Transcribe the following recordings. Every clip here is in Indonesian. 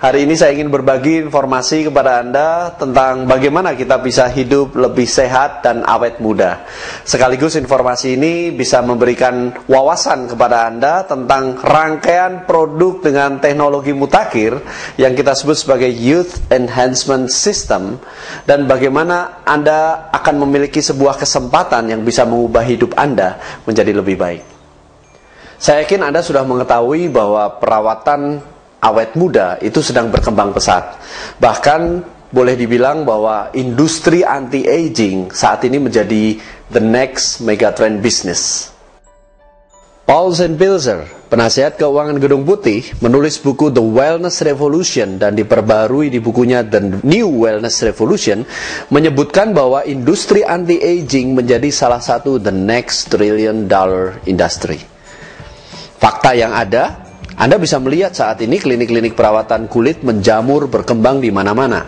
Hari ini saya ingin berbagi informasi kepada Anda tentang bagaimana kita bisa hidup lebih sehat dan awet muda. Sekaligus informasi ini bisa memberikan wawasan kepada Anda tentang rangkaian produk dengan teknologi mutakhir yang kita sebut sebagai Youth Enhancement System, dan bagaimana Anda akan memiliki sebuah kesempatan yang bisa mengubah hidup Anda menjadi lebih baik. Saya yakin Anda sudah mengetahui bahwa perawatan awet muda itu sedang berkembang pesat. Bahkan boleh dibilang bahwa industri anti-aging saat ini menjadi the next megatrend business. Paul Pilzer, penasihat keuangan Gedung Putih, menulis buku The Wellness Revolution dan diperbarui di bukunya The New Wellness Revolution, menyebutkan bahwa industri anti-aging menjadi salah satu the next trillion-dollar industry. Fakta yang ada, Anda bisa melihat saat ini klinik-klinik perawatan kulit menjamur berkembang di mana-mana.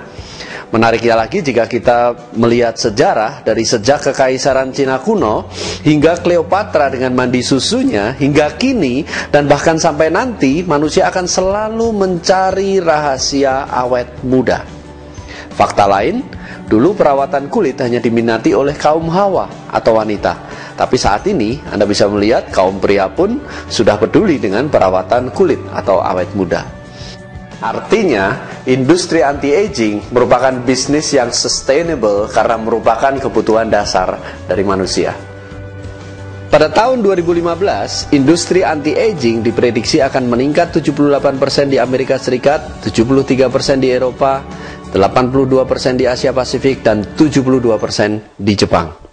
Menariknya lagi jika kita melihat sejarah dari sejak kekaisaran Cina kuno hingga Cleopatra dengan mandi susunya hingga kini dan bahkan sampai nanti, manusia akan selalu mencari rahasia awet muda. Fakta lain, dulu perawatan kulit hanya diminati oleh kaum hawa atau wanita. Tapi saat ini Anda bisa melihat kaum pria pun sudah peduli dengan perawatan kulit atau awet muda. Artinya, industri anti-aging merupakan bisnis yang sustainable karena merupakan kebutuhan dasar dari manusia. Pada tahun 2015, industri anti-aging diprediksi akan meningkat 78% di Amerika Serikat, 73% di Eropa, 82% di Asia Pasifik, dan 72% di Jepang.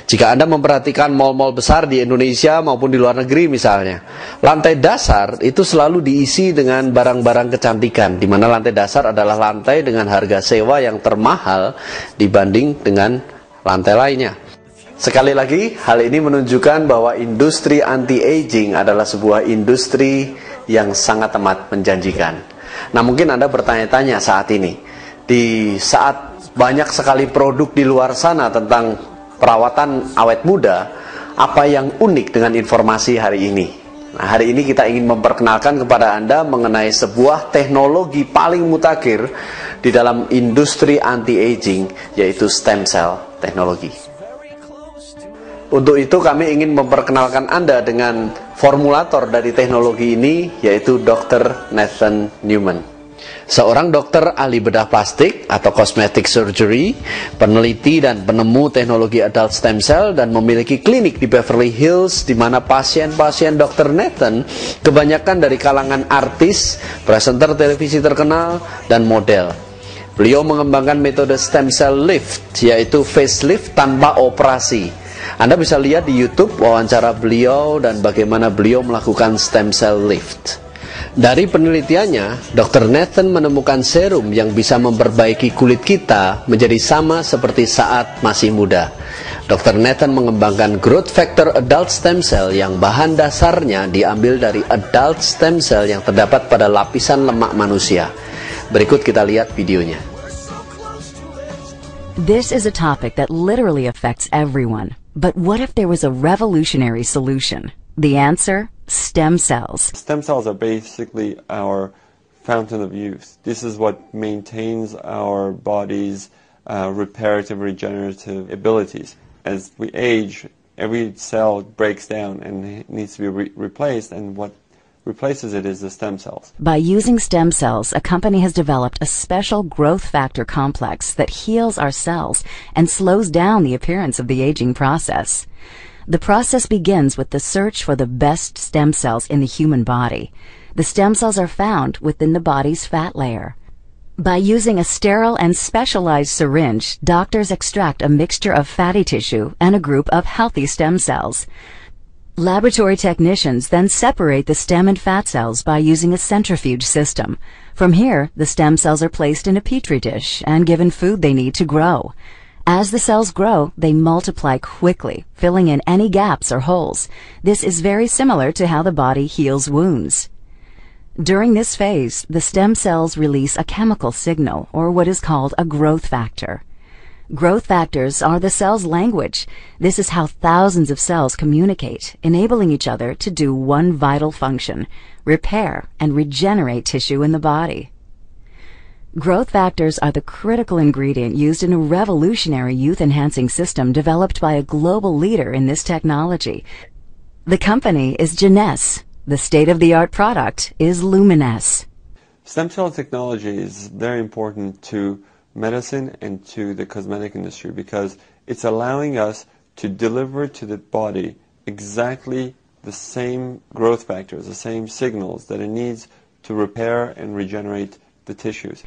Jika Anda memperhatikan mal-mal besar di Indonesia maupun di luar negeri misalnya, lantai dasar itu selalu diisi dengan barang-barang kecantikan, di mana lantai dasar adalah lantai dengan harga sewa yang termahal dibanding dengan lantai lainnya. Sekali lagi, hal ini menunjukkan bahwa industri anti-aging adalah sebuah industri yang sangat amat menjanjikan. Nah, mungkin Anda bertanya-tanya saat ini, di saat banyak sekali produk di luar sana tentang perawatan awet muda, apa yang unik dengan informasi hari ini? Nah, hari ini kita ingin memperkenalkan kepada Anda mengenai sebuah teknologi paling mutakhir di dalam industri anti-aging, yaitu stem cell teknologi. Untuk itu kami ingin memperkenalkan Anda dengan formulator dari teknologi ini, yaitu Dr. Nathan Newman. Seorang dokter ahli bedah plastik atau cosmetic surgery, peneliti dan penemu teknologi adult stem cell, dan memiliki klinik di Beverly Hills di mana pasien-pasien Dr. Nathan kebanyakan dari kalangan artis, presenter televisi terkenal, dan model. Beliau mengembangkan metode stem cell lift, yaitu facelift tanpa operasi. Anda bisa lihat di YouTube wawancara beliau dan bagaimana beliau melakukan stem cell lift. Dari penelitiannya, Dr. Nathan menemukan serum yang bisa memperbaiki kulit kita menjadi sama seperti saat masih muda. Dr. Nathan mengembangkan growth factor adult stem cell yang bahan dasarnya diambil dari adult stem cell yang terdapat pada lapisan lemak manusia. Berikut kita lihat videonya. This is a topic that literally affects everyone. But what if there was a revolutionary solution? The answer? Stem cells. Stem cells are basically our fountain of youth. This is what maintains our body's reparative, regenerative abilities. As we age, every cell breaks down and needs to be replaced, and what replaces it is the stem cells. By using stem cells, a company has developed a special growth factor complex that heals our cells and slows down the appearance of the aging process. The process begins with the search for the best stem cells in the human body. The stem cells are found within the body's fat layer. By using a sterile and specialized syringe, doctors extract a mixture of fatty tissue and a group of healthy stem cells. Laboratory technicians then separate the stem and fat cells by using a centrifuge system. From here, the stem cells are placed in a petri dish and given food they need to grow. As the cells grow, they multiply quickly, filling in any gaps or holes. This is very similar to how the body heals wounds. During this phase, the stem cells release a chemical signal, or what is called a growth factor. Growth factors are the cell's language. This is how thousands of cells communicate, enabling each other to do one vital function: repair and regenerate tissue in the body. Growth factors are the critical ingredient used in a revolutionary youth-enhancing system developed by a global leader in this technology. The company is Genees. The state-of-the-art product is Luminesce. Stem cell technology is very important to medicine and to the cosmetic industry because it's allowing us to deliver to the body exactly the same growth factors, the same signals that it needs to repair and regenerate the tissues.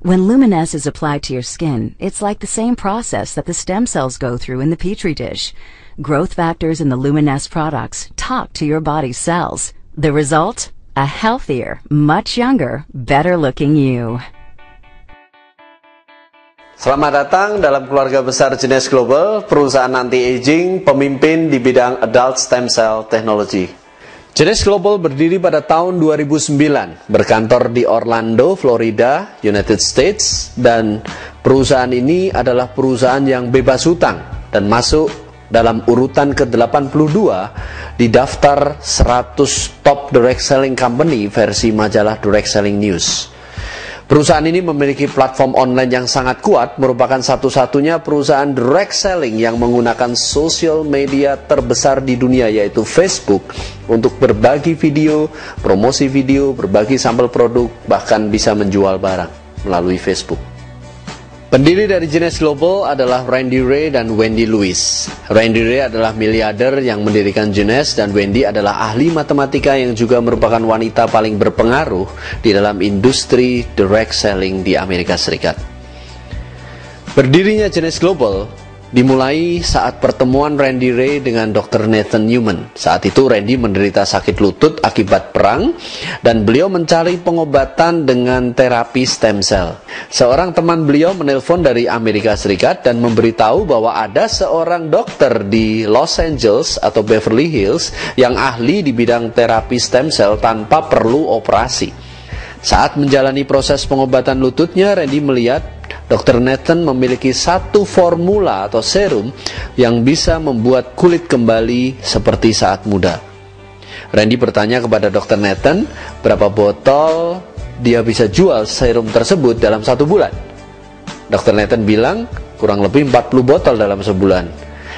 When Luminesce is applied to your skin, it's like the same process that the stem cells go through in the Petri dish. Growth factors in the Luminesce products talk to your body's cells. The result? A healthier, much younger, better-looking you. Selamat datang dalam keluarga besar Genees Global, perusahaan anti-aging, pemimpin di bidang adult stem cell technology. Genees Global berdiri pada tahun 2009, berkantor di Orlando, Florida, United States, dan perusahaan ini adalah perusahaan yang bebas hutang dan masuk dalam urutan ke-82 di daftar 100 top direct selling company versi majalah Direct Selling News. Perusahaan ini memiliki platform online yang sangat kuat, merupakan satu-satunya perusahaan direct selling yang menggunakan social media terbesar di dunia, yaitu Facebook, untuk berbagi video, promosi video, berbagi sampel produk, bahkan bisa menjual barang melalui Facebook. Pendiri dari Genees Global adalah Randy Ray dan Wendy Lewis. Randy Ray adalah miliarder yang mendirikan Genees dan Wendy adalah ahli matematika yang juga merupakan wanita paling berpengaruh di dalam industri direct selling di Amerika Serikat. Berdirinya Genees Global dimulai saat pertemuan Randy Ray dengan Dr. Nathan Newman. Saat itu Randy menderita sakit lutut akibat perang dan beliau mencari pengobatan dengan terapi stem cell. Seorang teman beliau menelpon dari Amerika Serikat dan memberitahu bahwa ada seorang dokter di Los Angeles atau Beverly Hills yang ahli di bidang terapi stem cell tanpa perlu operasi. Saat menjalani proses pengobatan lututnya, Randy melihat Dr. Nathan memiliki satu formula atau serum yang bisa membuat kulit kembali seperti saat muda. Randy bertanya kepada Dr. Nathan berapa botol dia bisa jual serum tersebut dalam 1 bulan. Dr. Nathan bilang kurang lebih 40 botol dalam sebulan.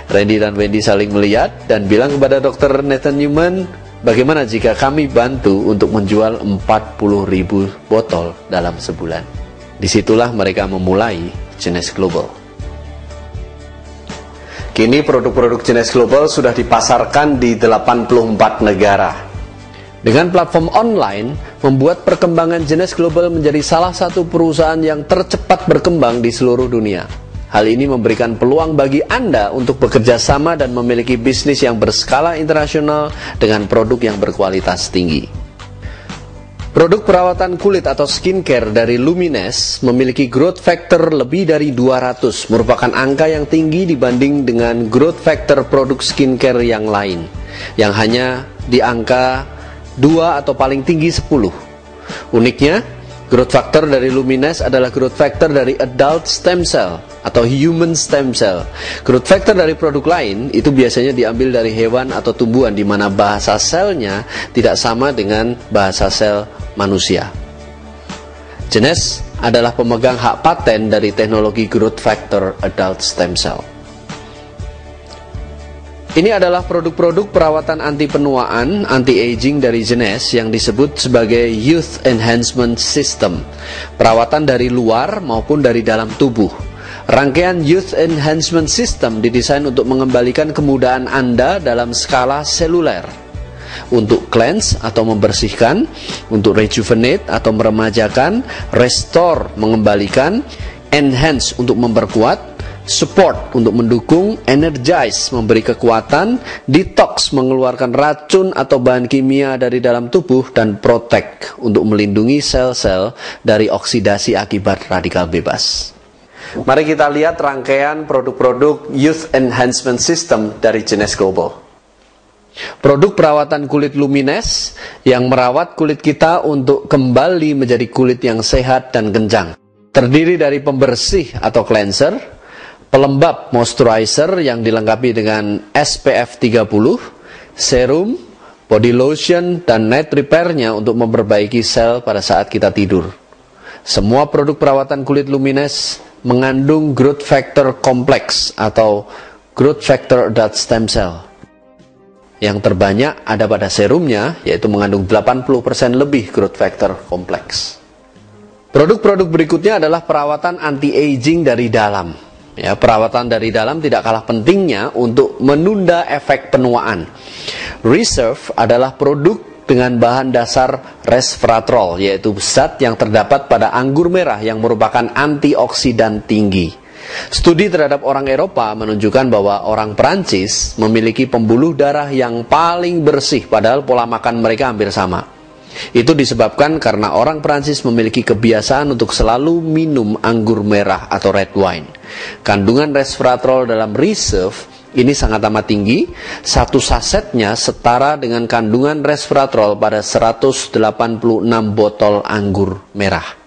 Randy dan Wendy saling melihat dan bilang kepada Dr. Nathan Newman, bagaimana jika kami bantu untuk menjual 40.000 botol dalam sebulan. Disitulah mereka memulai Genees Global. Kini produk-produk Genees Global sudah dipasarkan di 84 negara. Dengan platform online, membuat perkembangan Genees Global menjadi salah satu perusahaan yang tercepat berkembang di seluruh dunia. Hal ini memberikan peluang bagi Anda untuk bekerja sama dan memiliki bisnis yang berskala internasional dengan produk yang berkualitas tinggi. Produk perawatan kulit atau skincare dari Luminesce memiliki growth factor lebih dari 200, merupakan angka yang tinggi dibanding dengan growth factor produk skincare yang lain, yang hanya di angka 2 atau paling tinggi 10. Uniknya, growth factor dari Luminesce adalah growth factor dari adult stem cell atau human stem cell. Growth factor dari produk lain itu biasanya diambil dari hewan atau tumbuhan, di mana bahasa selnya tidak sama dengan bahasa sel manusia. Genees adalah pemegang hak paten dari teknologi growth factor adult stem cell. Ini adalah produk-produk perawatan anti penuaan, anti-aging dari Genees yang disebut sebagai Youth Enhancement System. Perawatan dari luar maupun dari dalam tubuh. Rangkaian Youth Enhancement System didesain untuk mengembalikan kemudahan Anda dalam skala seluler. Untuk cleanse atau membersihkan, untuk rejuvenate atau meremajakan, restore mengembalikan, enhance untuk memperkuat, support untuk mendukung, energize memberi kekuatan, detox mengeluarkan racun atau bahan kimia dari dalam tubuh, dan protect untuk melindungi sel-sel dari oksidasi akibat radikal bebas. Mari kita lihat rangkaian produk-produk Youth Enhancement System dari Genees Global. Produk perawatan kulit Luminesce yang merawat kulit kita untuk kembali menjadi kulit yang sehat dan kencang. Terdiri dari pembersih atau cleanser, pelembab moisturizer yang dilengkapi dengan SPF 30, serum, body lotion, dan night repair-nya untuk memperbaiki sel pada saat kita tidur. Semua produk perawatan kulit Lumines mengandung growth factor kompleks atau growth factor adult stem cell. Yang terbanyak ada pada serumnya, yaitu mengandung 80% lebih growth factor kompleks. Produk-produk berikutnya adalah perawatan anti-aging dari dalam. Ya, perawatan dari dalam tidak kalah pentingnya untuk menunda efek penuaan. Reserve adalah produk dengan bahan dasar resveratrol, yaitu zat yang terdapat pada anggur merah yang merupakan antioksidan tinggi. Studi terhadap orang Eropa menunjukkan bahwa orang Perancis memiliki pembuluh darah yang paling bersih, padahal pola makan mereka hampir sama. Itu disebabkan karena orang Perancis memiliki kebiasaan untuk selalu minum anggur merah atau red wine. Kandungan resveratrol dalam Reserve ini sangat amat tinggi. Satu sasetnya setara dengan kandungan resveratrol pada 186 botol anggur merah.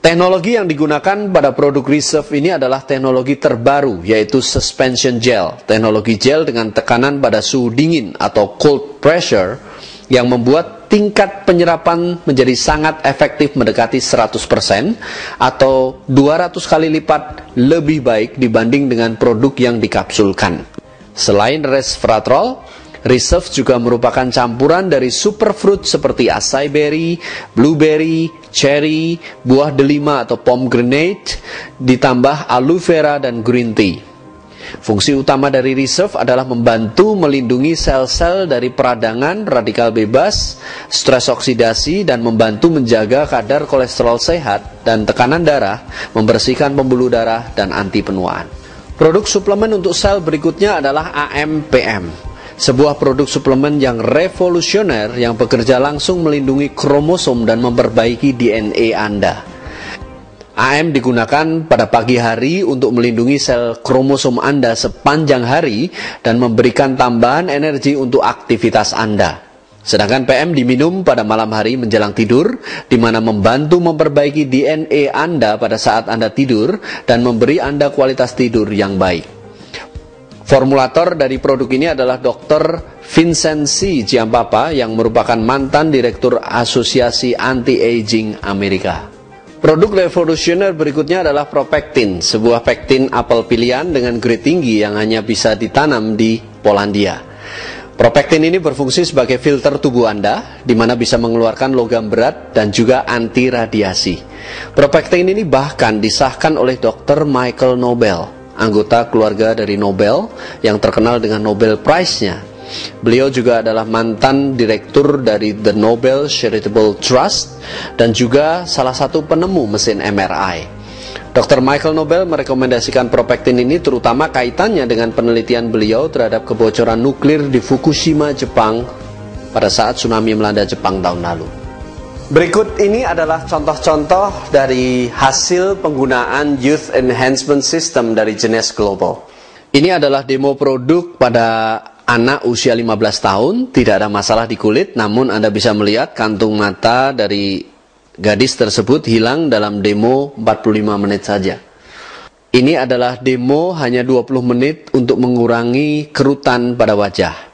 Teknologi yang digunakan pada produk Reserve ini adalah teknologi terbaru, yaitu suspension gel. Teknologi gel dengan tekanan pada suhu dingin atau cold pressure yang membuat tingkat penyerapan menjadi sangat efektif mendekati 100% atau 200 kali lipat lebih baik dibanding dengan produk yang dikapsulkan. Selain resveratrol, Reserve juga merupakan campuran dari superfruit seperti acai berry, blueberry, cherry, buah delima atau pomegranate, ditambah aloe vera dan green tea. Fungsi utama dari Reserve adalah membantu melindungi sel-sel dari peradangan, radikal bebas, stres oksidasi, dan membantu menjaga kadar kolesterol sehat dan tekanan darah, membersihkan pembuluh darah, dan anti penuaan. Produk suplemen untuk sel berikutnya adalah AMPM, sebuah produk suplemen yang revolusioner yang bekerja langsung melindungi kromosom dan memperbaiki DNA Anda. AM digunakan pada pagi hari untuk melindungi sel kromosom Anda sepanjang hari dan memberikan tambahan energi untuk aktivitas Anda. Sedangkan PM diminum pada malam hari menjelang tidur, di mana membantu memperbaiki DNA Anda pada saat Anda tidur dan memberi Anda kualitas tidur yang baik. Formulator dari produk ini adalah Dr. Vincent C. Giampapa yang merupakan mantan Direktur Asosiasi Anti-Aging Amerika. Produk revolusioner berikutnya adalah Propectin, sebuah pektin apel pilihan dengan grade tinggi yang hanya bisa ditanam di Polandia. Propectin ini berfungsi sebagai filter tubuh Anda, di mana bisa mengeluarkan logam berat dan juga anti radiasi. Propectin ini bahkan disahkan oleh Dr. Michael Nobel, anggota keluarga dari Nobel yang terkenal dengan Nobel Prize-nya. Beliau juga adalah mantan direktur dari The Nobel Charitable Trust dan juga salah satu penemu mesin MRI. Dr. Michael Nobel merekomendasikan Propectin ini terutama kaitannya dengan penelitian beliau terhadap kebocoran nuklir di Fukushima, Jepang pada saat tsunami melanda Jepang tahun lalu. Berikut ini adalah contoh-contoh dari hasil penggunaan Youth Enhancement System dari Genes Global. Ini adalah demo produk pada anak usia 15 tahun, tidak ada masalah di kulit, namun Anda bisa melihat kantung mata dari gadis tersebut hilang dalam demo 45 menit saja. Ini adalah demo hanya 20 menit untuk mengurangi kerutan pada wajah.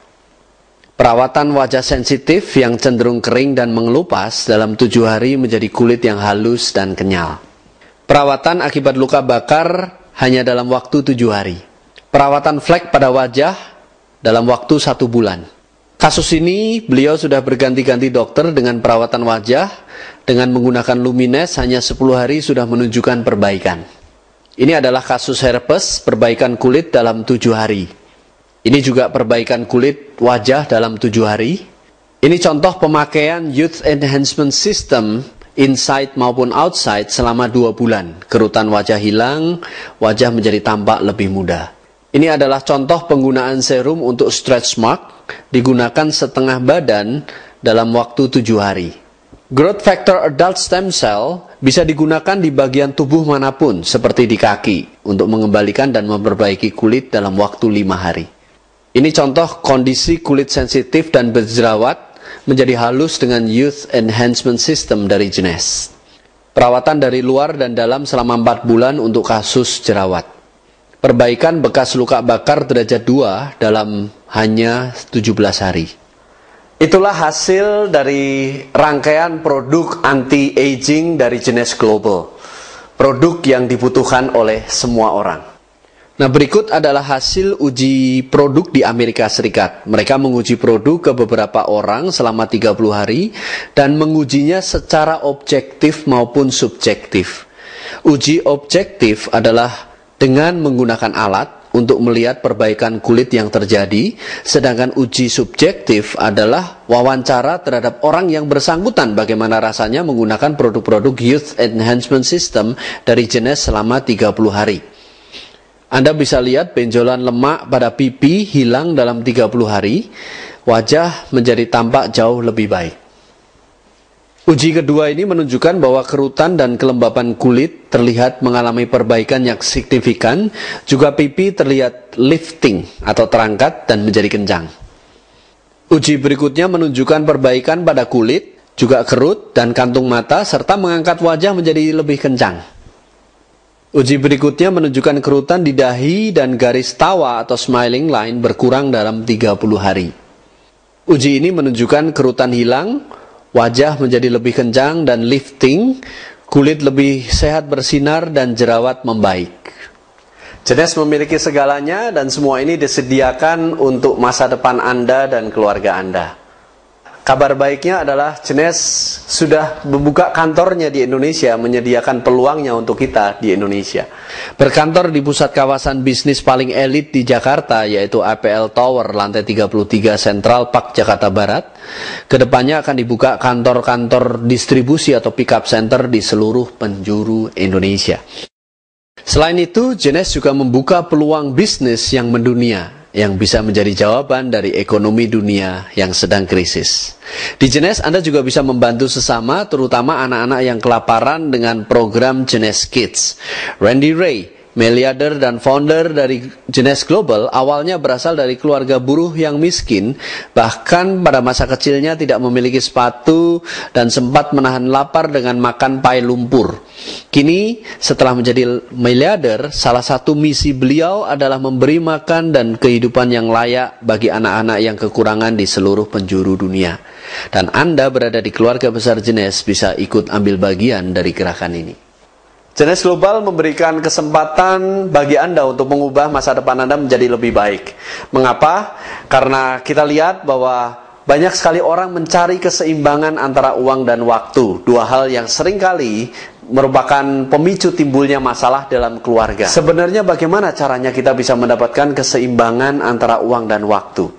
Perawatan wajah sensitif yang cenderung kering dan mengelupas dalam 7 hari menjadi kulit yang halus dan kenyal. Perawatan akibat luka bakar hanya dalam waktu 7 hari. Perawatan flek pada wajah dalam waktu 1 bulan. Kasus ini beliau sudah berganti-ganti dokter dengan perawatan wajah. Dengan menggunakan Lumines hanya 10 hari sudah menunjukkan perbaikan. Ini adalah kasus herpes, perbaikan kulit dalam 7 hari. Ini juga perbaikan kulit wajah dalam 7 hari. Ini contoh pemakaian Youth Enhancement System inside maupun outside selama 2 bulan. Kerutan wajah hilang, wajah menjadi tampak lebih muda. Ini adalah contoh penggunaan serum untuk stretch mark, digunakan setengah badan dalam waktu 7 hari. Growth factor adult stem cell bisa digunakan di bagian tubuh manapun, seperti di kaki, untuk mengembalikan dan memperbaiki kulit dalam waktu 5 hari. Ini contoh kondisi kulit sensitif dan berjerawat menjadi halus dengan Youth Enhancement System dari Genes. Perawatan dari luar dan dalam selama 4 bulan untuk kasus jerawat. Perbaikan bekas luka bakar derajat 2 dalam hanya 17 hari. Itulah hasil dari rangkaian produk anti-aging dari Genesh Global. Produk yang dibutuhkan oleh semua orang. Nah, berikut adalah hasil uji produk di Amerika Serikat. Mereka menguji produk ke beberapa orang selama 30 hari dan mengujinya secara objektif maupun subjektif. Uji objektif adalah dengan menggunakan alat untuk melihat perbaikan kulit yang terjadi, sedangkan uji subjektif adalah wawancara terhadap orang yang bersangkutan bagaimana rasanya menggunakan produk-produk Youth Enhancement System dari Genesh selama 30 hari. Anda bisa lihat benjolan lemak pada pipi hilang dalam 30 hari, wajah menjadi tampak jauh lebih baik. Uji kedua ini menunjukkan bahwa kerutan dan kelembapan kulit terlihat mengalami perbaikan yang signifikan, juga pipi terlihat lifting atau terangkat dan menjadi kencang. Uji berikutnya menunjukkan perbaikan pada kulit, juga kerut dan kantung mata, serta mengangkat wajah menjadi lebih kencang. Uji berikutnya menunjukkan kerutan di dahi dan garis tawa atau smiling line berkurang dalam 30 hari. Uji ini menunjukkan kerutan hilang, wajah menjadi lebih kencang dan lifting, kulit lebih sehat bersinar dan jerawat membaik. Genesh memiliki segalanya dan semua ini disediakan untuk masa depan Anda dan keluarga Anda. Kabar baiknya adalah Genesh sudah membuka kantornya di Indonesia, menyediakan peluangnya untuk kita di Indonesia. Berkantor di pusat kawasan bisnis paling elit di Jakarta, yaitu APL Tower, lantai 33 Central Park, Jakarta Barat. Kedepannya akan dibuka kantor-kantor distribusi atau pick-up center di seluruh penjuru Indonesia. Selain itu, Genesh juga membuka peluang bisnis yang mendunia, yang bisa menjadi jawaban dari ekonomi dunia yang sedang krisis. Di Genesh Anda juga bisa membantu sesama, terutama anak-anak yang kelaparan dengan program Genesh Kids. Randy Ray, miliarder dan founder dari Genesh Global, awalnya berasal dari keluarga buruh yang miskin, bahkan pada masa kecilnya tidak memiliki sepatu dan sempat menahan lapar dengan makan pai lumpur. Kini, setelah menjadi miliarder, salah satu misi beliau adalah memberi makan dan kehidupan yang layak bagi anak-anak yang kekurangan di seluruh penjuru dunia. Dan Anda berada di keluarga besar Genesh bisa ikut ambil bagian dari gerakan ini. Genesh Global memberikan kesempatan bagi Anda untuk mengubah masa depan Anda menjadi lebih baik. Mengapa? Karena kita lihat bahwa banyak sekali orang mencari keseimbangan antara uang dan waktu. Dua hal yang seringkali merupakan pemicu timbulnya masalah dalam keluarga. Sebenarnya bagaimana caranya kita bisa mendapatkan keseimbangan antara uang dan waktu?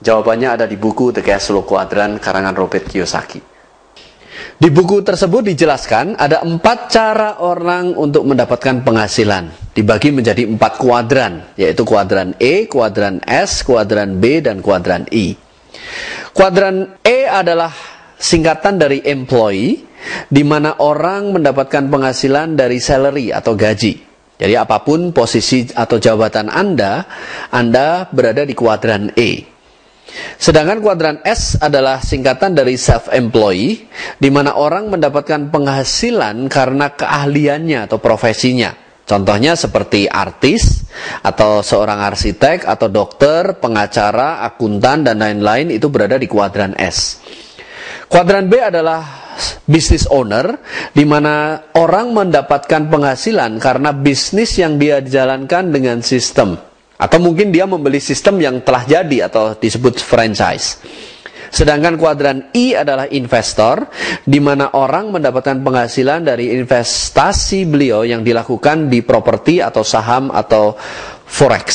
Jawabannya ada di buku The Cash Flow Quadrant karangan Robert Kiyosaki. Di buku tersebut dijelaskan ada 4 cara orang untuk mendapatkan penghasilan. Dibagi menjadi 4 kuadran, yaitu kuadran E, kuadran S, kuadran B, dan kuadran I. Kuadran E adalah singkatan dari employee, di mana orang mendapatkan penghasilan dari salary atau gaji. Jadi apapun posisi atau jabatan Anda berada di kuadran E. Sedangkan kuadran S adalah singkatan dari self-employee, di mana orang mendapatkan penghasilan karena keahliannya atau profesinya. Contohnya seperti artis, atau seorang arsitek, atau dokter, pengacara, akuntan, dan lain-lain itu berada di kuadran S. Kuadran B adalah business owner, di mana orang mendapatkan penghasilan karena bisnis yang dia jalankan dengan sistem. Atau mungkin dia membeli sistem yang telah jadi atau disebut franchise. Sedangkan kuadran I adalah investor, di mana orang mendapatkan penghasilan dari investasi beliau yang dilakukan di properti atau saham atau forex.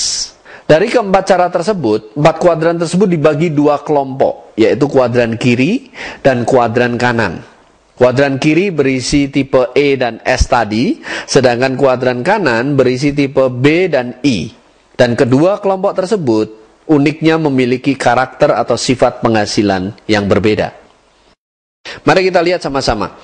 Dari keempat cara tersebut, 4 kuadran tersebut dibagi 2 kelompok, yaitu kuadran kiri dan kuadran kanan. Kuadran kiri berisi tipe E dan S tadi, sedangkan kuadran kanan berisi tipe B dan I. Dan kedua kelompok tersebut uniknya memiliki karakter atau sifat penghasilan yang berbeda. Mari kita lihat sama-sama.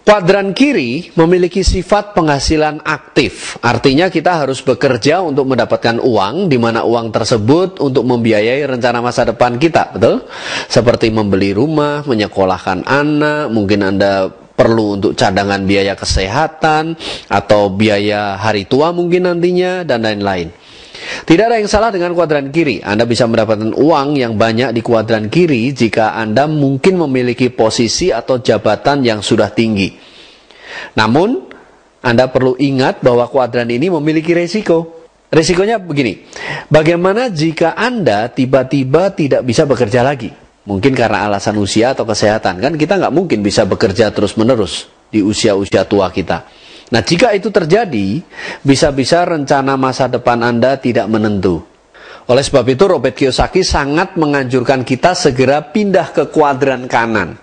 Kuadran kiri memiliki sifat penghasilan aktif. Artinya kita harus bekerja untuk mendapatkan uang, di mana uang tersebut untuk membiayai rencana masa depan kita, betul? Seperti membeli rumah, menyekolahkan anak, mungkin Anda perlu untuk cadangan biaya kesehatan, atau biaya hari tua mungkin nantinya, dan lain-lain. Tidak ada yang salah dengan kuadran kiri. Anda bisa mendapatkan uang yang banyak di kuadran kiri jika Anda mungkin memiliki posisi atau jabatan yang sudah tinggi. Namun, Anda perlu ingat bahwa kuadran ini memiliki resiko. Resikonya begini, bagaimana jika Anda tiba-tiba tidak bisa bekerja lagi? Mungkin karena alasan usia atau kesehatan. Kan kita nggak mungkin bisa bekerja terus-menerus di usia-usia tua kita. Nah, jika itu terjadi, bisa-bisa rencana masa depan Anda tidak menentu. Oleh sebab itu, Robert Kiyosaki sangat menganjurkan kita segera pindah ke kuadran kanan,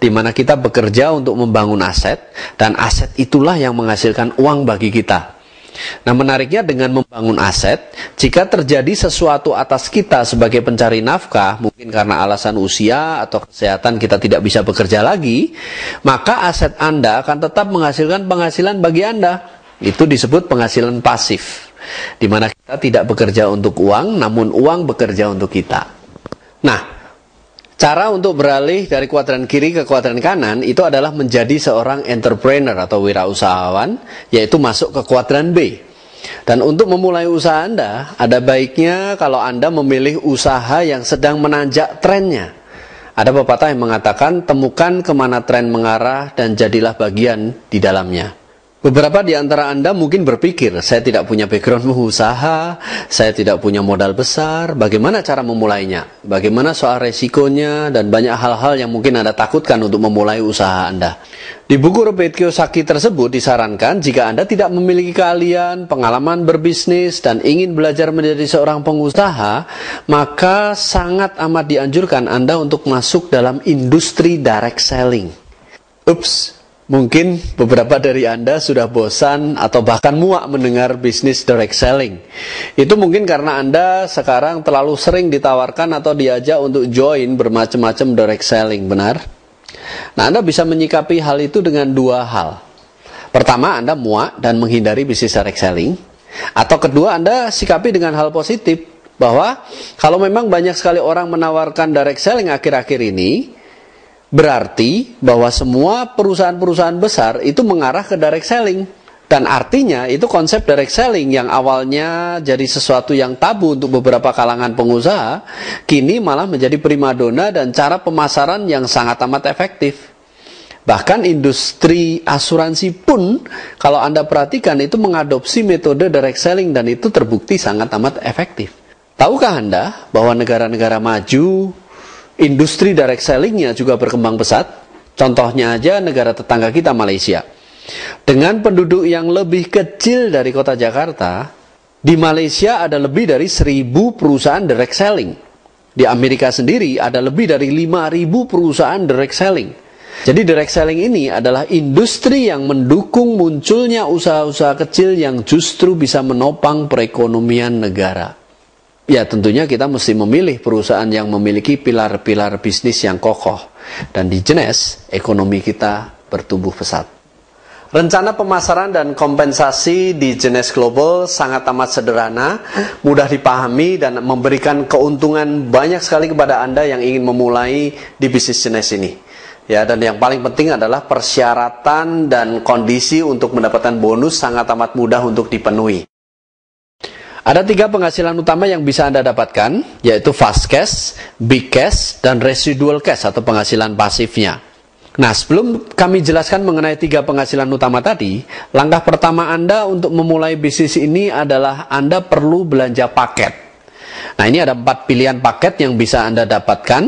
di mana kita bekerja untuk membangun aset, dan aset itulah yang menghasilkan uang bagi kita. Nah, menariknya dengan membangun aset, jika terjadi sesuatu atas kita sebagai pencari nafkah, mungkin karena alasan usia atau kesehatan kita tidak bisa bekerja lagi, maka aset Anda akan tetap menghasilkan penghasilan bagi Anda. Itu disebut penghasilan pasif, di mana kita tidak bekerja untuk uang, namun uang bekerja untuk kita. Nah, cara untuk beralih dari kuadran kiri ke kuadran kanan itu adalah menjadi seorang entrepreneur atau wirausahawan, yaitu masuk ke kuadran B. Dan untuk memulai usaha Anda, ada baiknya kalau Anda memilih usaha yang sedang menanjak trennya. Ada pepatah yang mengatakan, temukan kemana tren mengarah dan jadilah bagian di dalamnya. Beberapa di antara Anda mungkin berpikir, saya tidak punya background usaha, saya tidak punya modal besar, bagaimana cara memulainya? Bagaimana soal resikonya, dan banyak hal-hal yang mungkin Anda takutkan untuk memulai usaha Anda. Di buku Robert Kiyosaki tersebut disarankan, jika Anda tidak memiliki keahlian, pengalaman berbisnis, dan ingin belajar menjadi seorang pengusaha, maka sangat amat dianjurkan Anda untuk masuk dalam industri direct selling. Ups! Mungkin beberapa dari Anda sudah bosan atau bahkan muak mendengar bisnis direct selling. Itu mungkin karena Anda sekarang terlalu sering ditawarkan atau diajak untuk join bermacam-macam direct selling, benar? Nah, Anda bisa menyikapi hal itu dengan dua hal. Pertama, Anda muak dan menghindari bisnis direct selling. Atau kedua, Anda sikapi dengan hal positif, bahwa kalau memang banyak sekali orang menawarkan direct selling akhir-akhir ini, berarti bahwa semua perusahaan-perusahaan besar itu mengarah ke direct selling. Dan artinya itu konsep direct selling yang awalnya jadi sesuatu yang tabu untuk beberapa kalangan pengusaha, kini malah menjadi primadona dan cara pemasaran yang sangat amat efektif. Bahkan industri asuransi pun, kalau Anda perhatikan, itu mengadopsi metode direct selling dan itu terbukti sangat amat efektif. Tahukah Anda bahwa negara-negara maju industri direct selling-nya juga berkembang pesat? Contohnya aja negara tetangga kita, Malaysia. Dengan penduduk yang lebih kecil dari kota Jakarta, di Malaysia ada lebih dari 1.000 perusahaan direct selling. Di Amerika sendiri ada lebih dari 5.000 perusahaan direct selling. Jadi direct selling ini adalah industri yang mendukung munculnya usaha-usaha kecil yang justru bisa menopang perekonomian negara. Ya, tentunya kita mesti memilih perusahaan yang memiliki pilar-pilar bisnis yang kokoh. Dan di Jenes, ekonomi kita bertumbuh pesat. Rencana pemasaran dan kompensasi di Jenes Global sangat amat sederhana, mudah dipahami, dan memberikan keuntungan banyak sekali kepada Anda yang ingin memulai di bisnis Jenes ini. Ya, dan yang paling penting adalah persyaratan dan kondisi untuk mendapatkan bonus sangat amat mudah untuk dipenuhi. Ada 3 penghasilan utama yang bisa Anda dapatkan, yaitu fast cash, big cash, dan residual cash atau penghasilan pasifnya. Nah, sebelum kami jelaskan mengenai 3 penghasilan utama tadi, langkah pertama Anda untuk memulai bisnis ini adalah Anda perlu belanja paket. Nah, ini ada 4 pilihan paket yang bisa Anda dapatkan.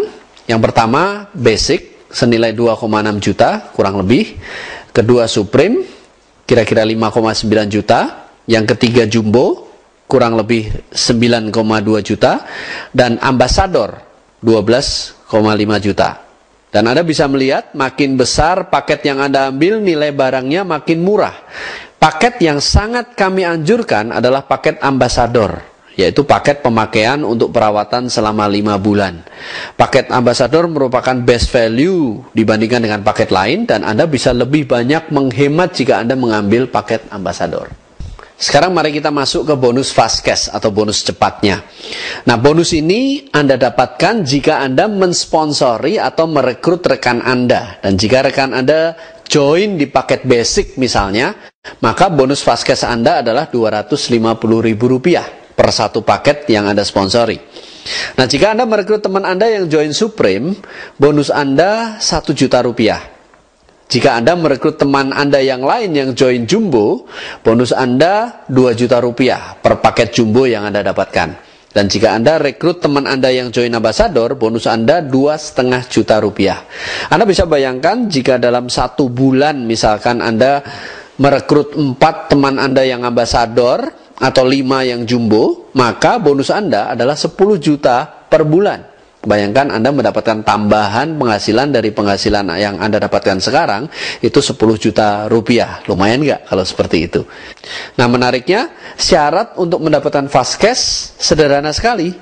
Yang pertama, basic, senilai 2,6 juta, kurang lebih. Kedua, Supreme, kira-kira 5,9 juta. Yang ketiga, Jumbo, kurang lebih 9,2 juta, dan Ambassador 12,5 juta. Dan Anda bisa melihat makin besar paket yang Anda ambil, nilai barangnya makin murah. Paket yang sangat kami anjurkan adalah paket Ambassador, yaitu paket pemakaian untuk perawatan selama 5 bulan. Paket Ambassador merupakan best value dibandingkan dengan paket lain, dan Anda bisa lebih banyak menghemat jika Anda mengambil paket Ambassador. Sekarang mari kita masuk ke bonus fast cash atau bonus cepatnya. Nah, bonus ini Anda dapatkan jika Anda mensponsori atau merekrut rekan Anda. Dan jika rekan Anda join di paket basic misalnya, maka bonus fast cash Anda adalah Rp250.000 per satu paket yang Anda sponsori. Nah, jika Anda merekrut teman Anda yang join Supreme, bonus Anda 1 juta rupiah. Jika Anda merekrut teman Anda yang lain yang join Jumbo, bonus Anda 2 juta rupiah per paket Jumbo yang Anda dapatkan. Dan jika Anda rekrut teman Anda yang join Ambassador, bonus Anda 2,5 juta rupiah. Anda bisa bayangkan jika dalam 1 bulan misalkan Anda merekrut 4 teman Anda yang Ambassador atau 5 yang Jumbo, maka bonus Anda adalah 10 juta per bulan. Bayangkan Anda mendapatkan tambahan penghasilan dari penghasilan yang Anda dapatkan sekarang itu 10 juta rupiah. Lumayan nggak kalau seperti itu? Nah, menariknya syarat untuk mendapatkan fast cash sederhana sekali,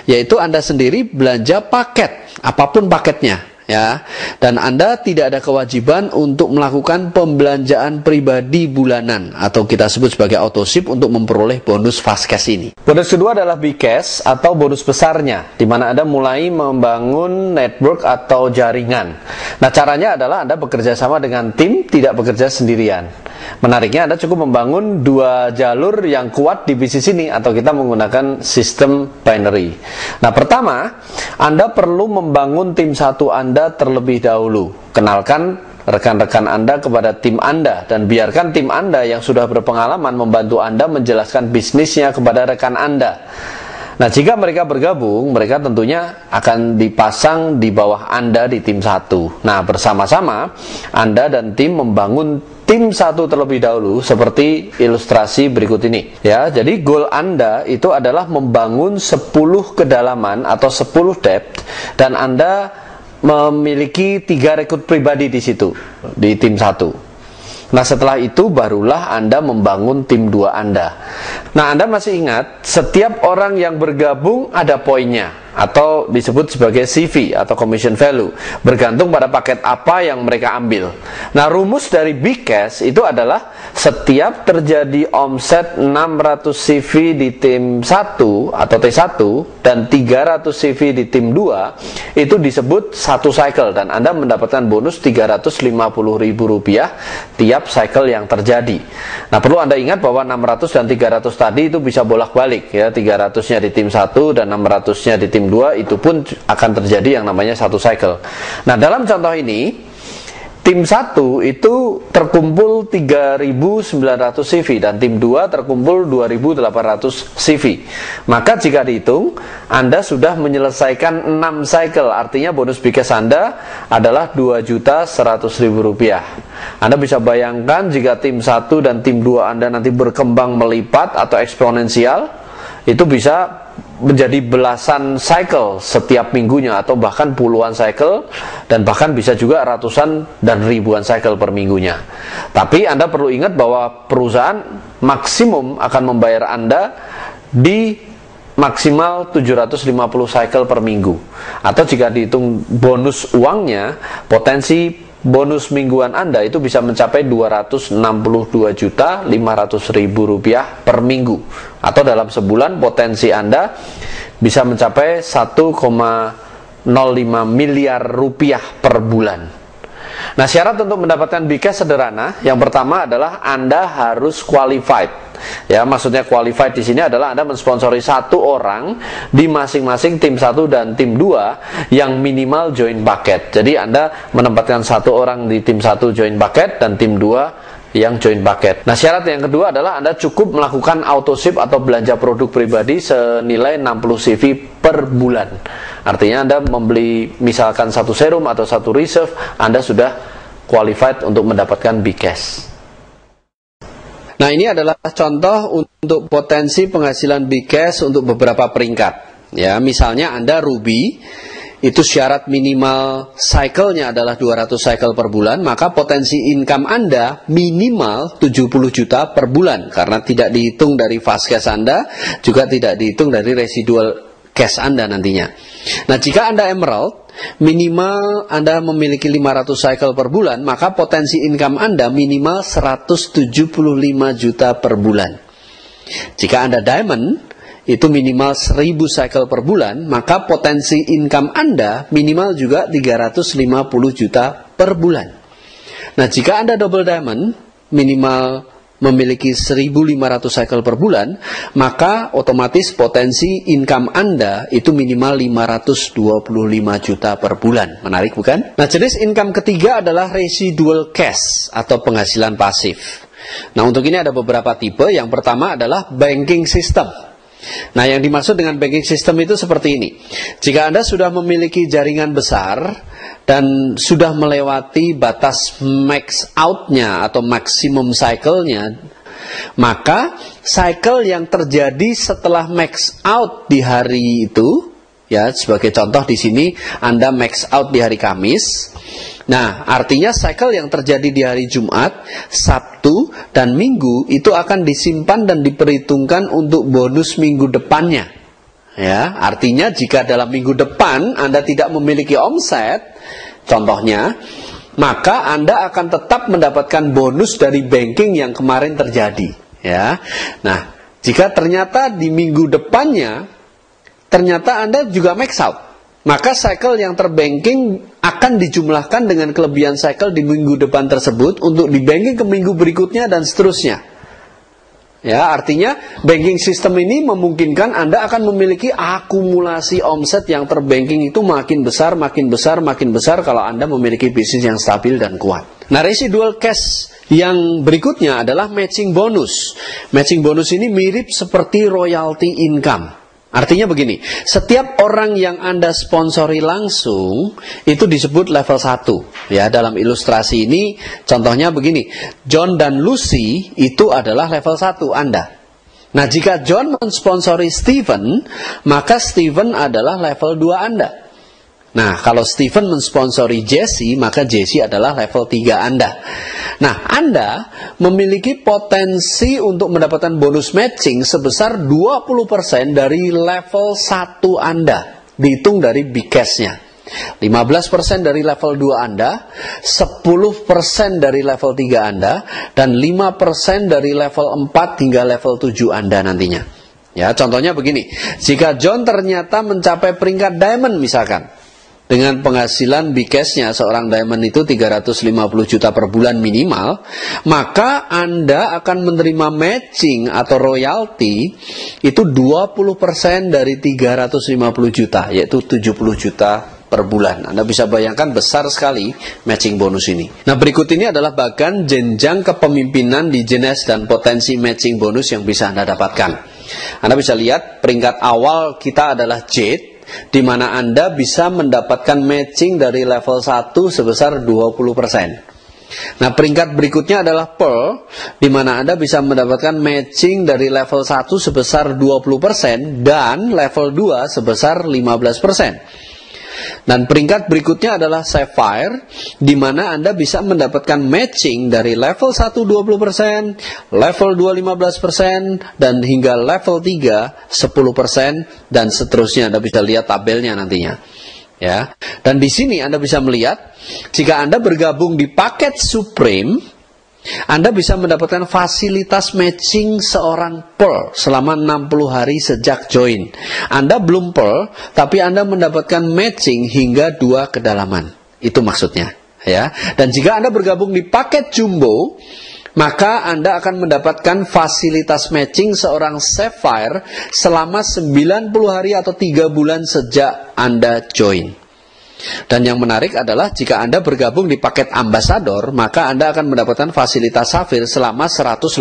yaitu Anda sendiri belanja paket, apapun paketnya. Ya, dan Anda tidak ada kewajiban untuk melakukan pembelanjaan pribadi bulanan atau kita sebut sebagai autoship untuk memperoleh bonus fast cash ini. Bonus kedua adalah big cash atau bonus besarnya, di mana Anda mulai membangun network atau jaringan. Nah, caranya adalah Anda bekerja sama dengan tim, tidak bekerja sendirian. Menariknya Anda cukup membangun 2 jalur yang kuat di bisnis ini atau kita menggunakan sistem binary. Nah, pertama, Anda perlu membangun tim satu Anda terlebih dahulu. Kenalkan rekan-rekan Anda kepada tim Anda dan biarkan tim Anda yang sudah berpengalaman membantu Anda menjelaskan bisnisnya kepada rekan Anda. Nah, jika mereka bergabung, mereka tentunya akan dipasang di bawah Anda di tim satu. Nah, bersama-sama Anda dan tim membangun tim satu terlebih dahulu seperti ilustrasi berikut ini. Ya, jadi goal Anda itu adalah membangun 10 kedalaman atau 10 depth dan Anda memiliki 3 rekrut pribadi di situ, di tim 1. Nah, setelah itu barulah Anda membangun tim 2 Anda. Nah, Anda masih ingat, setiap orang yang bergabung ada poinnya atau disebut sebagai CV atau commission value, bergantung pada paket apa yang mereka ambil. Nah, rumus dari big cash itu adalah setiap terjadi omset 600 CV di tim 1 atau T1 dan 300 CV di tim 2, itu disebut satu cycle dan Anda mendapatkan bonus Rp350.000 tiap cycle yang terjadi. Nah, perlu Anda ingat bahwa 600 dan 300 tadi itu bisa bolak-balik ya, 300-nya di tim 1 dan 600-nya di tim 2, itu pun akan terjadi yang namanya satu cycle. Nah, dalam contoh ini tim 1 itu terkumpul 3.900 CV dan tim 2 terkumpul 2.800 CV. Maka jika dihitung, Anda sudah menyelesaikan 6 cycle. Artinya bonus big cash Anda adalah Rp2.100.000. Anda bisa bayangkan jika tim 1 dan tim 2 Anda nanti berkembang melipat atau eksponensial, itu bisa menjadi belasan cycle setiap minggunya atau bahkan puluhan cycle dan bahkan bisa juga ratusan dan ribuan cycle per minggunya. Tapi Anda perlu ingat bahwa perusahaan maksimum akan membayar Anda di maksimal 750 cycle per minggu. Atau jika dihitung bonus uangnya, potensi bonus mingguan Anda itu bisa mencapai Rp262.500.000 per minggu. Atau dalam sebulan potensi Anda bisa mencapai 1,05 miliar rupiah per bulan. Nah, syarat untuk mendapatkan big cash sederhana. Yang pertama adalah Anda harus qualified. Ya, maksudnya qualified di sini adalah Anda mensponsori 1 orang di masing-masing tim 1 dan tim 2 yang minimal join paket. Jadi Anda menempatkan 1 orang di tim 1 join paket dan tim 2 yang join paket. Nah, syarat yang kedua adalah Anda cukup melakukan autoship atau belanja produk pribadi senilai 60 CV per bulan. Artinya Anda membeli misalkan 1 serum atau 1 reserve, Anda sudah qualified untuk mendapatkan big cash. Nah, ini adalah contoh untuk potensi penghasilan big cash untuk beberapa peringkat. Ya, misalnya Anda Ruby, itu syarat minimal cycle-nya adalah 200 cycle per bulan, maka potensi income Anda minimal 70 juta per bulan, karena tidak dihitung dari fast cash Anda, juga tidak dihitung dari residual cash Anda nantinya. Nah, jika Anda Emerald, minimal Anda memiliki 500 cycle per bulan, maka potensi income Anda minimal 175 juta per bulan. Jika Anda Diamond, itu minimal 1000 cycle per bulan, maka potensi income Anda minimal juga 350 juta per bulan. Nah, jika Anda Double Diamond, minimal memiliki 1.500 cycle per bulan, maka otomatis potensi income Anda itu minimal 525 juta per bulan. Menarik bukan? Nah, jenis income ketiga adalah residual cash atau penghasilan pasif. Nah, untuk ini ada beberapa tipe. Yang pertama adalah banking system. Nah, yang dimaksud dengan banking system itu seperti ini. Jika Anda sudah memiliki jaringan besar dan sudah melewati batas max out-nya atau maksimum cycle-nya, maka cycle yang terjadi setelah max out di hari itu, ya, sebagai contoh di sini Anda max out di hari Kamis. Nah, artinya cycle yang terjadi di hari Jumat, Sabtu, dan Minggu itu akan disimpan dan diperhitungkan untuk bonus minggu depannya. Ya, artinya jika dalam minggu depan Anda tidak memiliki omset, contohnya, maka Anda akan tetap mendapatkan bonus dari banking yang kemarin terjadi. Ya, nah, jika ternyata di minggu depannya ternyata Anda juga max out, maka cycle yang terbanking akan dijumlahkan dengan kelebihan cycle di minggu depan tersebut untuk dibanking ke minggu berikutnya dan seterusnya. Ya, artinya banking system ini memungkinkan Anda akan memiliki akumulasi omset yang terbanking itu makin besar, makin besar, makin besar kalau Anda memiliki bisnis yang stabil dan kuat. Nah, residual cash yang berikutnya adalah matching bonus. Matching bonus ini mirip seperti royalty income. Artinya begini, setiap orang yang Anda sponsori langsung itu disebut level 1. Ya, dalam ilustrasi ini contohnya begini, John dan Lucy itu adalah level 1 Anda. Nah, jika John mensponsori Steven, maka Steven adalah level 2 Anda. Nah, kalau Steven mensponsori Jesse, maka Jesse adalah level 3 Anda. Nah, Anda memiliki potensi untuk mendapatkan bonus matching sebesar 20% dari level 1 Anda. Dihitung dari big cash-nya. 15% dari level 2 Anda, 10% dari level 3 Anda, dan 5% dari level 4 hingga level 7 Anda nantinya. Ya, contohnya begini. Jika John ternyata mencapai peringkat diamond misalkan, dengan penghasilan big cash-nya seorang diamond itu 350 juta per bulan minimal, maka Anda akan menerima matching atau royalty itu 20% dari 350 juta, yaitu 70 juta per bulan. Anda bisa bayangkan besar sekali matching bonus ini. Nah, berikut ini adalah bagian jenjang kepemimpinan di jenis dan potensi matching bonus yang bisa Anda dapatkan. Anda bisa lihat peringkat awal kita adalah Jade, di mana Anda bisa mendapatkan matching dari level 1 sebesar 20%. Nah, peringkat berikutnya adalah Pearl, di mana Anda bisa mendapatkan matching dari level 1 sebesar 20% dan level 2 sebesar 15%. Dan peringkat berikutnya adalah Sapphire, di mana Anda bisa mendapatkan matching dari level 1 20%, level 2 15%, dan hingga level 3 10%, dan seterusnya. Anda bisa lihat tabelnya nantinya. Ya. Dan di sini Anda bisa melihat, jika Anda bergabung di paket Supreme, Anda bisa mendapatkan fasilitas matching seorang Pearl selama 60 hari sejak join. Anda belum Pearl, tapi Anda mendapatkan matching hingga 2 kedalaman. Itu maksudnya. Ya. Dan jika Anda bergabung di paket Jumbo, maka Anda akan mendapatkan fasilitas matching seorang Sapphire selama 90 hari atau 3 bulan sejak Anda join. Dan yang menarik adalah jika Anda bergabung di paket Ambassador, maka Anda akan mendapatkan fasilitas Sapphire selama 180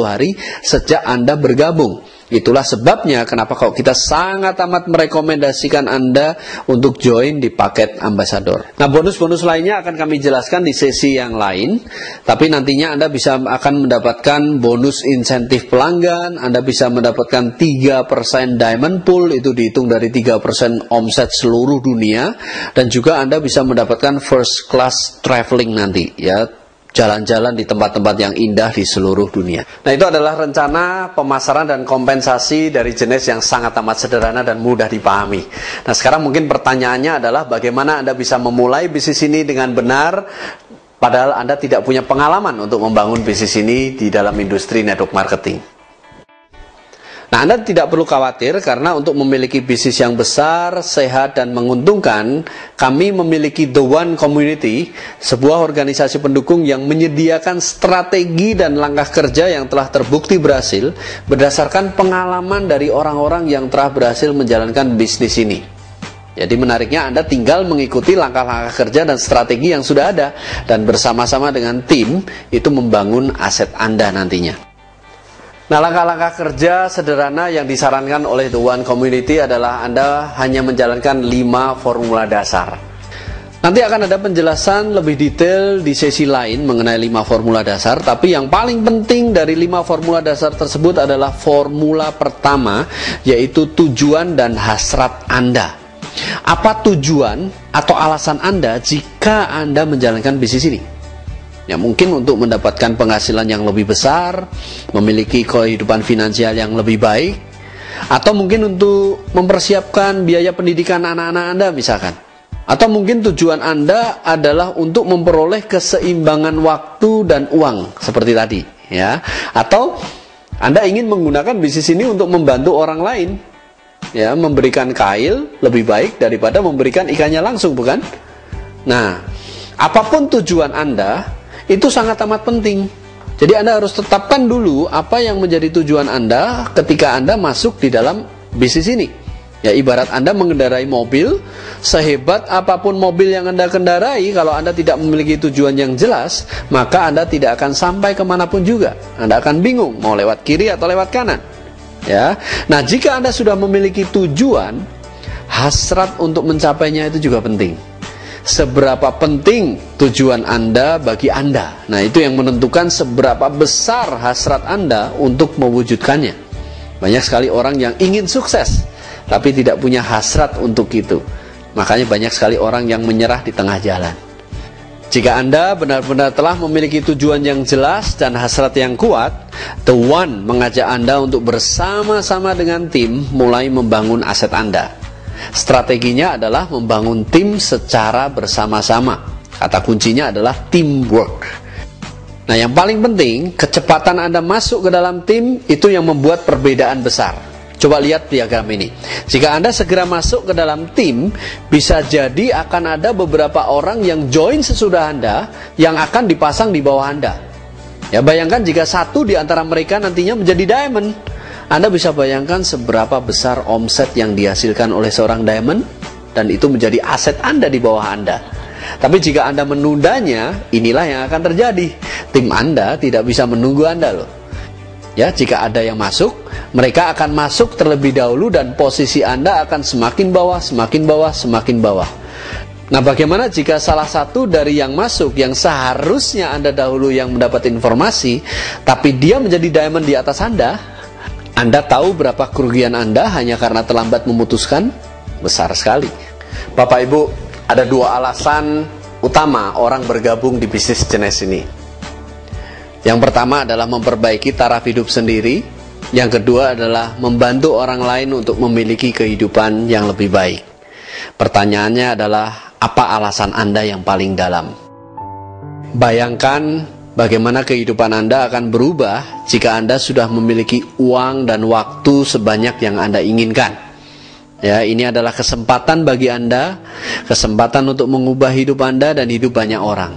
hari sejak Anda bergabung. Itulah sebabnya kenapa kalau kita sangat amat merekomendasikan Anda untuk join di paket Ambassador. Nah, bonus-bonus lainnya akan kami jelaskan di sesi yang lain. Tapi nantinya Anda akan mendapatkan bonus insentif pelanggan. Anda bisa mendapatkan 3% diamond pool, itu dihitung dari 3% omset seluruh dunia. Dan juga Anda bisa mendapatkan first class traveling nanti, ya, jalan-jalan di tempat-tempat yang indah di seluruh dunia. Nah, itu adalah rencana pemasaran dan kompensasi dari jenis yang sangat amat sederhana dan mudah dipahami. Nah, sekarang mungkin pertanyaannya adalah bagaimana Anda bisa memulai bisnis ini dengan benar, padahal Anda tidak punya pengalaman untuk membangun bisnis ini di dalam industri network marketing. Nah, Anda tidak perlu khawatir karena untuk memiliki bisnis yang besar, sehat, dan menguntungkan, kami memiliki The One Community, sebuah organisasi pendukung yang menyediakan strategi dan langkah kerja yang telah terbukti berhasil berdasarkan pengalaman dari orang-orang yang telah berhasil menjalankan bisnis ini. Jadi menariknya Anda tinggal mengikuti langkah-langkah kerja dan strategi yang sudah ada dan bersama-sama dengan tim itu membangun aset Anda nantinya. Nah, langkah-langkah kerja sederhana yang disarankan oleh The One Community adalah Anda hanya menjalankan 5 formula dasar. Nanti akan ada penjelasan lebih detail di sesi lain mengenai 5 formula dasar, tapi yang paling penting dari 5 formula dasar tersebut adalah formula pertama, yaitu tujuan dan hasrat Anda. Apa tujuan atau alasan Anda jika Anda menjalankan bisnis ini? Ya, mungkin untuk mendapatkan penghasilan yang lebih besar, memiliki kehidupan finansial yang lebih baik, atau mungkin untuk mempersiapkan biaya pendidikan anak-anak Anda misalkan. Atau mungkin tujuan Anda adalah untuk memperoleh keseimbangan waktu dan uang seperti tadi, ya. Atau Anda ingin menggunakan bisnis ini untuk membantu orang lain, ya, memberikan kail lebih baik daripada memberikan ikannya langsung, bukan? Nah, apapun tujuan Anda, itu sangat amat penting. Jadi Anda harus tetapkan dulu apa yang menjadi tujuan Anda ketika Anda masuk di dalam bisnis ini. Ya, ibarat Anda mengendarai mobil, sehebat apapun mobil yang Anda kendarai, kalau Anda tidak memiliki tujuan yang jelas, maka Anda tidak akan sampai kemanapun juga. Anda akan bingung mau lewat kiri atau lewat kanan. Ya, nah jika Anda sudah memiliki tujuan, hasrat untuk mencapainya itu juga penting. Seberapa penting tujuan Anda bagi Anda. Nah, itu yang menentukan seberapa besar hasrat Anda untuk mewujudkannya. Banyak sekali orang yang ingin sukses, tapi tidak punya hasrat untuk itu. Makanya banyak sekali orang yang menyerah di tengah jalan. Jika Anda benar-benar telah memiliki tujuan yang jelas dan hasrat yang kuat, The One mengajak Anda untuk bersama-sama dengan tim mulai membangun aset Anda. Strateginya adalah membangun tim secara bersama-sama. Kata kuncinya adalah teamwork. Nah, yang paling penting, kecepatan Anda masuk ke dalam tim itu yang membuat perbedaan besar. Coba lihat diagram ini. Jika Anda segera masuk ke dalam tim, bisa jadi akan ada beberapa orang yang join sesudah Anda yang akan dipasang di bawah Anda. Ya, bayangkan jika satu di antara mereka nantinya menjadi diamond. Anda bisa bayangkan seberapa besar omset yang dihasilkan oleh seorang diamond, dan itu menjadi aset Anda di bawah Anda. Tapi jika Anda menundanya, inilah yang akan terjadi. Tim Anda tidak bisa menunggu Anda loh. Ya, jika ada yang masuk, mereka akan masuk terlebih dahulu dan posisi Anda akan semakin bawah, semakin bawah, semakin bawah. Nah, bagaimana jika salah satu dari yang masuk, yang seharusnya Anda dahulu yang mendapat informasi, tapi dia menjadi diamond di atas Anda tahu berapa kerugian Anda hanya karena terlambat memutuskan? Besar sekali. Bapak Ibu, ada 2 alasan utama orang bergabung di bisnis jenis ini. Yang pertama adalah memperbaiki taraf hidup sendiri. Yang kedua adalah membantu orang lain untuk memiliki kehidupan yang lebih baik. Pertanyaannya adalah, apa alasan Anda yang paling dalam? Bayangkan bagaimana kehidupan Anda akan berubah jika Anda sudah memiliki uang dan waktu sebanyak yang Anda inginkan. Ya, ini adalah kesempatan bagi Anda, kesempatan untuk mengubah hidup Anda dan hidup banyak orang.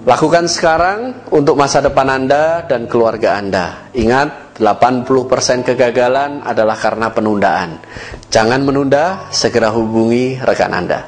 Lakukan sekarang untuk masa depan Anda dan keluarga Anda. Ingat, 80% kegagalan adalah karena penundaan. Jangan menunda, segera hubungi rekan Anda.